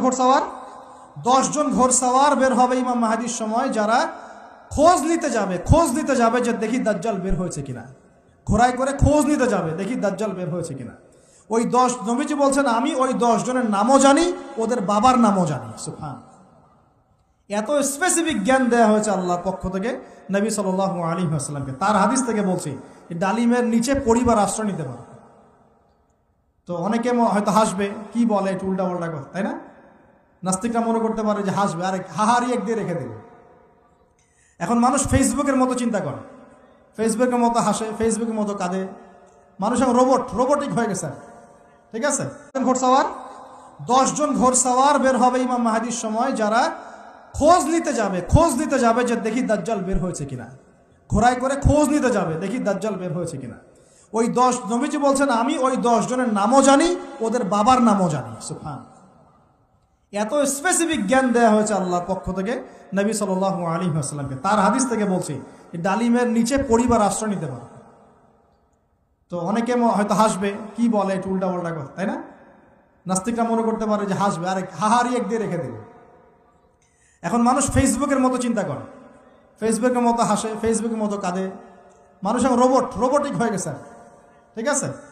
ঘোড়সাওয়ার 10 জন ঘোড়সাওয়ার বের হবে ইমাম মাহদীর সময়, যারা খোঁজ নিতে যাবে যে দেখি দাজ্জাল বের হয়েছে কিনা। ঘোড়ায় করে খোঁজ নিতে যাবে, দেখি দাজ্জাল বের হয়েছে কিনা। ওই 10 নবীজি বলছেন আমি ওই 10 জনের নামও জানি, ওদের বাবার নামও জানি। সুবহান। এত স্পেসিফিক জ্ঞান দেওয়া হয়েছে আল্লাহর পক্ষ থেকে নবী সাল্লাল্লাহু আলাইহি ওয়াসাল্লামকে। তার হাদিস থেকে বলছি, ডালিমের নিচে পরিবার আশ্রয় নিতে পারে। তো অনেকে হয়তো হাসবে, কি বলে একটু উল্টা পাল্টা কথা, তাই না? নাস্তিকরা মনে করতে পারে যে হাসবে, আরে হাহারি এক দিয়ে রেখে দেবে। এখন মানুষ ফেসবুকের মতো চিন্তা করে, ফেসবুকের মতো হাসে, ফেসবুকের মতো কাঁদে। মানুষ এখন রোবটিক হয়ে গেছে। ঠিক আছে, ঘোড়সাওয়ার 10 জন ঘোড়সাওয়ার বের হবে ইমাম মাহদীর সময়, যারা খোঁজ নিতে যাবে যে দেখি দাজ্জাল বের হয়েছে কিনা। ঘোড়ায় করে খোঁজ নিতে যাবে, দেখি দাজ্জাল বের হয়েছে কিনা। ওই 10 নবীজি বলছেন আমি ওই 10 জনের নামও জানি, ওদের বাবার নামও জানি। সুবহান। এত স্পেসিফিক জ্ঞান দেওয়া হয়েছে আল্লাহর পক্ষ থেকে নবী সাল্লাল্লাহু আলাইহি ওয়াসাল্লামকে। তার হাদিস থেকে বলছি, ডালিমের নিচে পরিবার আশ্রয় নিতে পারে। তো অনেকে হয়তো হাসবে, কি বলে একটু উল্টা পাল্টা কথা, তাই না? নাস্তিকরা মনে করতে পারে যে হাসবে, আরে হাহারি এক দিয়ে রেখে দেবে। এখন মানুষ ফেসবুকের মতো চিন্তা করে, ফেসবুকের মতো হাসে, ফেসবুকের মতো কাঁদে। মানুষ এখন রোবটিক হয়ে গেছে। ঠিক আছে।